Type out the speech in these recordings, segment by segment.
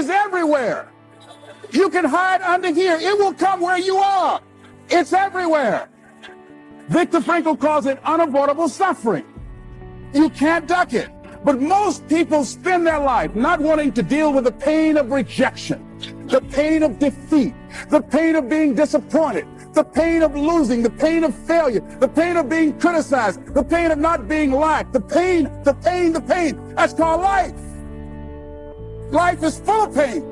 is everywhere. You can hide under here. It will come where you are. It's everywhere. Viktor Frankl calls it unavoidable suffering. You can't duck it. But most people spend their life not wanting to deal with the pain of rejection, the pain of defeat, the pain of being disappointed, the pain of losing, the pain of failure, the pain of being criticized, the pain of not being liked, the pain. That's called life. Life is full of pain.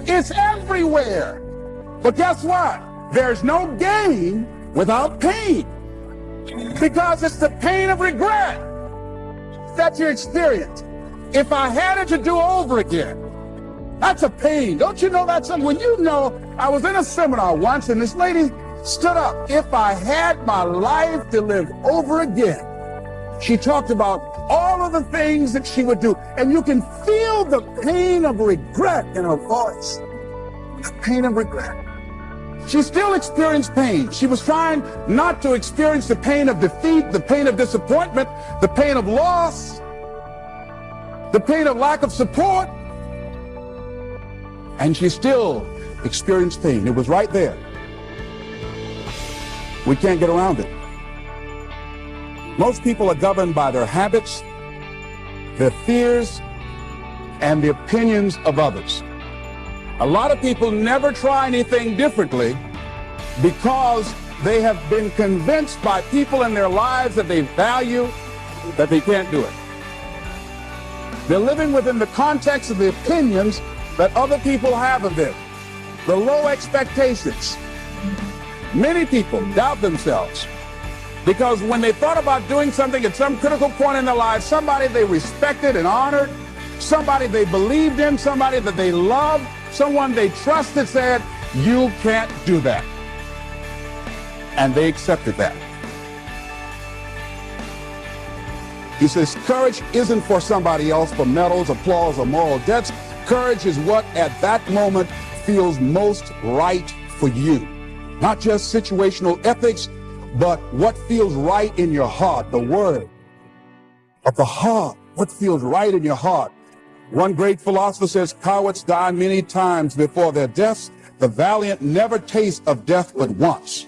It's everywhere. But guess what? There's no gain without pain. Because it's the pain of regret that you experience. If I had it to do over again, that's a pain. Don't you know that's something? When you know, I was in a seminar once and this lady stood up. If I had my life to live over again, she talked about all of the things that she would do. And you can feel the pain of regret in her voice. The pain of regret. She still experienced pain. She was trying not to experience the pain of defeat, the pain of disappointment, the pain of loss, the pain of lack of support. And she still experienced pain. It was right there. We can't get around it. Most people are governed by their habits, their fears, and the opinions of others. A lot of people never try anything differently because they have been convinced by people in their lives that they value that they can't do it. They're living within the context of the opinions that other people have of them, the low expectations. Many people doubt themselves because when they thought about doing something at some critical point in their lives, somebody they respected and honored, somebody they believed in, somebody that they loved, someone they trusted said, you can't do that. And they accepted that. He says, courage isn't for somebody else, for medals, applause, or moral debts. Courage is what at that moment feels most right for you. Not just situational ethics, but what feels right in your heart, the word of the heart, what feels right in your heart. One great philosopher says, cowards die many times before their deaths. The valiant never taste of death but once.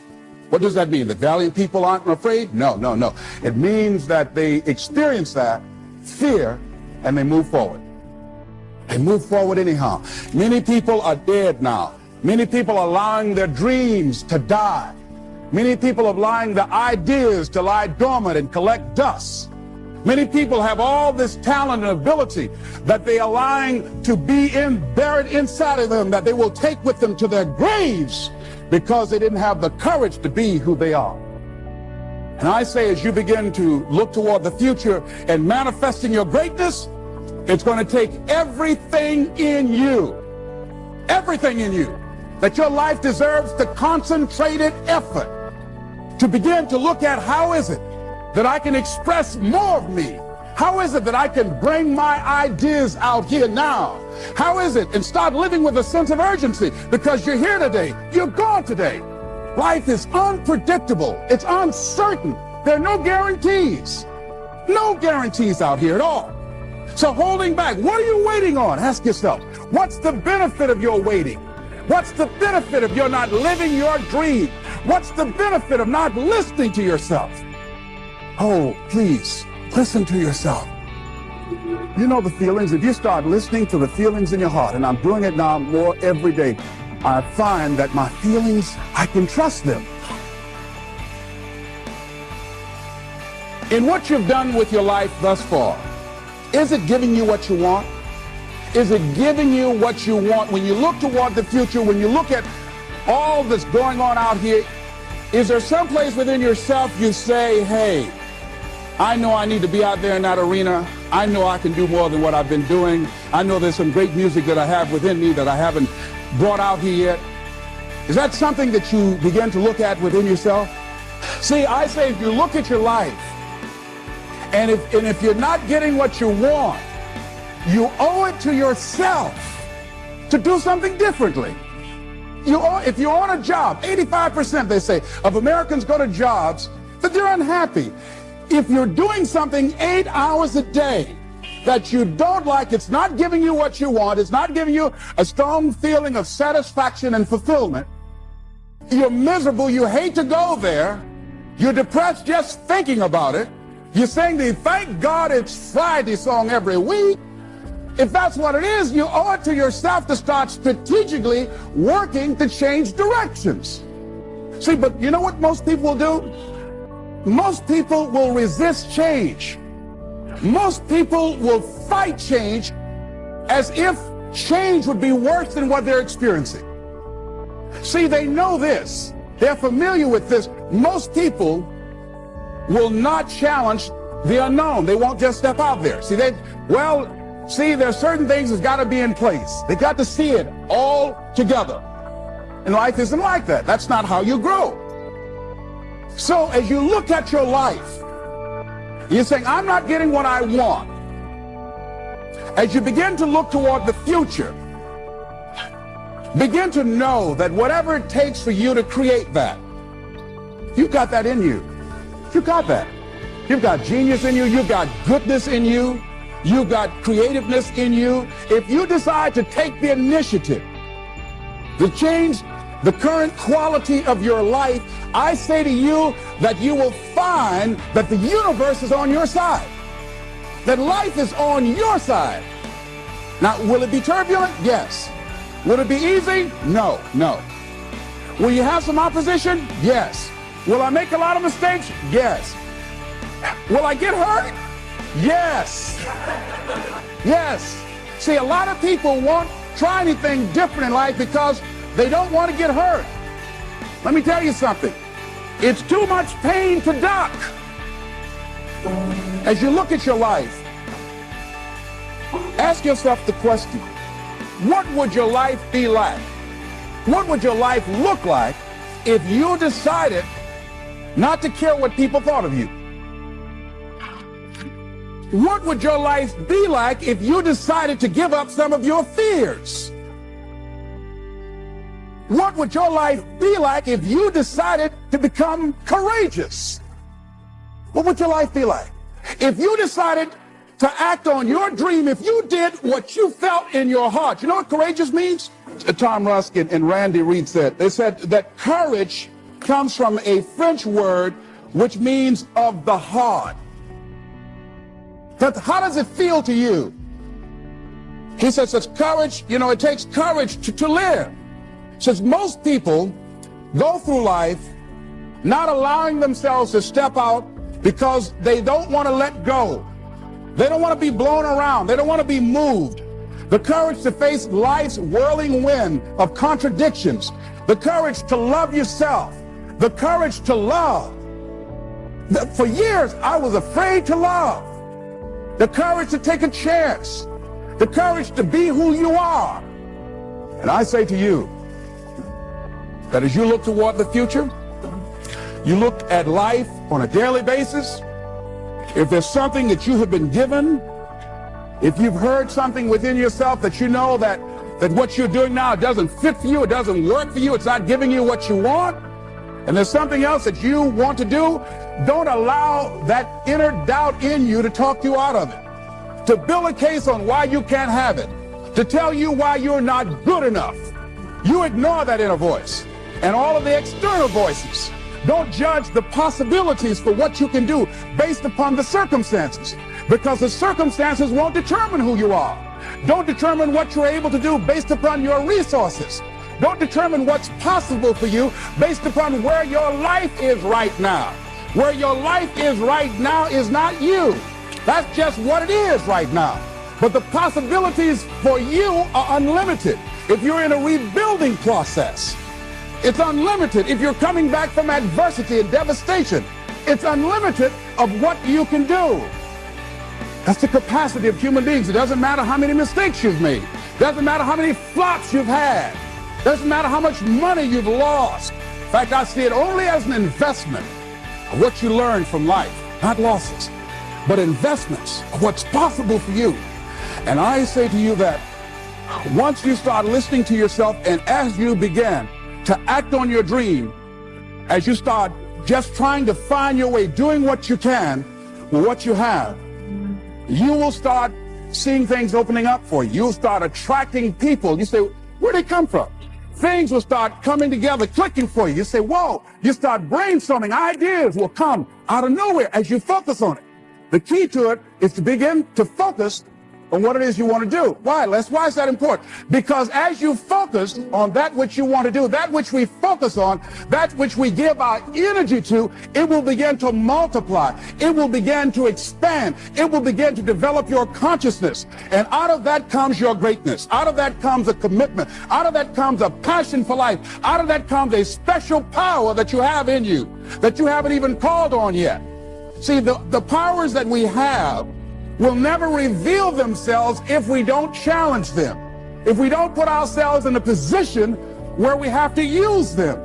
What does that mean? The valiant people aren't afraid? No. It means that they experience that fear and they move forward. They move forward anyhow. Many people are dead now. Many people are allowing their dreams to die. Many people are allowing their ideas to lie dormant and collect dust. Many people have all this talent and ability that they are allowing to be buried inside of them, that they will take with them to their graves because they didn't have the courage to be who they are. And I say, as you begin to look toward the future and manifesting your greatness, it's going to take everything in you, that your life deserves the concentrated effort to begin to look at how is it that I can express more of me? How is it that I can bring my ideas out here now? How is it? And start living with a sense of urgency because you're here today, you're gone today. Life is unpredictable. It's uncertain. There are no guarantees out here at all. So holding back, what are you waiting on? Ask yourself, what's the benefit of your waiting? What's the benefit of your not living your dream? What's the benefit of not listening to yourself? Oh, please, listen to yourself. You know the feelings. If you start listening to the feelings in your heart, and I'm doing it now more every day, I find that my feelings, I can trust them. In what you've done with your life thus far, is it giving you what you want? Is it giving you what you want? When you look toward the future, when you look at all that's going on out here, is there some place within yourself you say, hey, I know I need to be out there in that arena. I know I can do more than what I've been doing. I know there's some great music that I have within me that I haven't brought out here yet. Is that something that you begin to look at within yourself? See, I say if you look at your life, and if you're not getting what you want, you owe it to yourself to do something differently. If you're on a job, 85%, they say, of Americans go to jobs that they're unhappy. If you're doing something 8 hours a day, that you don't like, it's not giving you what you want, it's not giving you a strong feeling of satisfaction and fulfillment, you're miserable, you hate to go there, you're depressed just thinking about it, you're saying the "Thank God It's Friday" song every week, if that's what it is, you owe it to yourself to start strategically working to change directions. See, but you know what most people will do? Most people will resist change. Most people will fight change as if change would be worse than what they're experiencing. See, they know this. They're familiar with this. Most people will not challenge the unknown. They won't just step out there. See, there's certain things that's got to be in place. They got to see it all together. And life isn't like that. That's not how you grow. So as you look at your life, you're saying, I'm not getting what I want. As you begin to look toward the future, begin to know that whatever it takes for you to create that, you've got that in you. You've got that. You've got genius in you. You've got goodness in you. You've got creativeness in you. If you decide to take the initiative to change the current quality of your life, I say to you that you will find that the universe is on your side, that life is on your side. Now, will it be turbulent? Yes. Will it be easy? No, no. Will you have some opposition? Yes. Will I make a lot of mistakes? Yes. Will I get hurt? Yes. Yes. See, a lot of people won't try anything different in life because they don't want to get hurt. Let me tell you something. It's too much pain to duck. As you look at your life, ask yourself the question, what would your life be like? What would your life look like if you decided not to care what people thought of you? What would your life be like if you decided to give up some of your fears? What would your life be like if you decided to become courageous? What would your life be like? If you decided to act on your dream, if you did what you felt in your heart. You know what courageous means? Tom Ruskin and Randy Reed said, they said that courage comes from a French word which means of the heart. But how does it feel to you? He says it's courage, it takes courage to live. Says most people go through life not allowing themselves to step out because they don't want to let go. They don't want to be blown around. They don't want to be moved. The courage to face life's whirling wind of contradictions. The courage to love yourself. The courage to love. For years, I was afraid to love. The courage to take a chance. The courage to be who you are. And I say to you, that as you look toward the future, you look at life on a daily basis, if there's something that you have been given, if you've heard something within yourself that you know that what you're doing now doesn't fit for you, it doesn't work for you, it's not giving you what you want, and there's something else that you want to do, don't allow that inner doubt in you to talk you out of it, to build a case on why you can't have it, to tell you why you're not good enough. You ignore that inner voice and all of the external voices. Don't judge the possibilities for what you can do based upon the circumstances, because the circumstances won't determine who you are. Don't determine what you're able to do based upon your resources. Don't determine what's possible for you based upon where your life is right now. Where your life is right now is not you. That's just what it is right now. But the possibilities for you are unlimited. If you're in a rebuilding process, it's unlimited. If you're coming back from adversity and devastation, it's unlimited of what you can do. That's the capacity of human beings. It doesn't matter how many mistakes you've made. It doesn't matter how many flops you've had. It doesn't matter how much money you've lost. In fact, I see it only as an investment of what you learn from life, not losses, but investments of what's possible for you. And I say to you that once you start listening to yourself, and as you begin to act on your dream, as you start just trying to find your way, doing what you can with what you have, you will start seeing things opening up for you. You'll start attracting people. You say, where'd they come from? Things will start coming together, clicking for you. You say, whoa. You start brainstorming. Ideas will come out of nowhere as you focus on it. The key to it is to begin to focus on what it is you want to do. Why, Les? Why is that important? Because as you focus on that which you want to do, that which we focus on, that which we give our energy to, it will begin to multiply. It will begin to expand. It will begin to develop your consciousness. And out of that comes your greatness. Out of that comes a commitment. Out of that comes a passion for life. Out of that comes a special power that you have in you that you haven't even called on yet. See, the powers that we have will never reveal themselves if we don't challenge them, if we don't put ourselves in a position where we have to use them.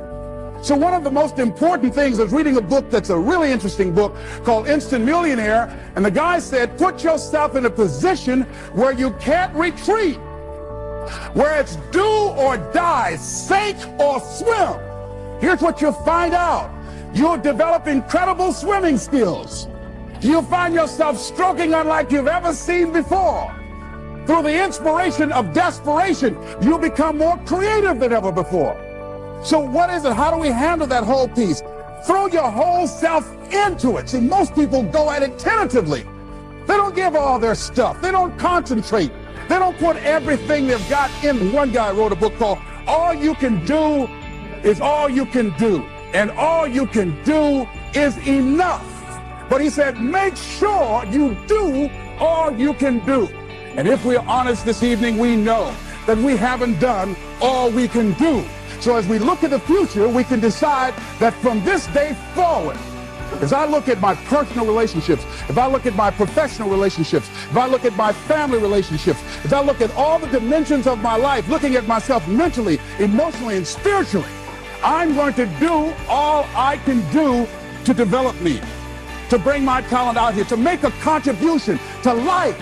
So one of the most important things is reading a book that's a really interesting book called Instant Millionaire, and the guy said, put yourself in a position where you can't retreat, where it's do or die, sink or swim. Here's what you'll find out. You'll develop incredible swimming skills. You'll find yourself stroking unlike you've ever seen before. Through the inspiration of desperation, you'll become more creative than ever before. So what is it? How do we handle that whole piece? Throw your whole self into it. See, most people go at it tentatively. They don't give all their stuff. They don't concentrate. They don't put everything they've got in. One guy wrote a book called All You Can Do Is All You Can Do. And all you can do is enough. But he said, make sure you do all you can do. And if we're honest this evening, we know that we haven't done all we can do. So as we look at the future, we can decide that from this day forward, as I look at my personal relationships, if I look at my professional relationships, if I look at my family relationships, if I look at all the dimensions of my life, looking at myself mentally, emotionally, and spiritually, I'm going to do all I can do to develop me, to bring my talent out here, to make a contribution to life.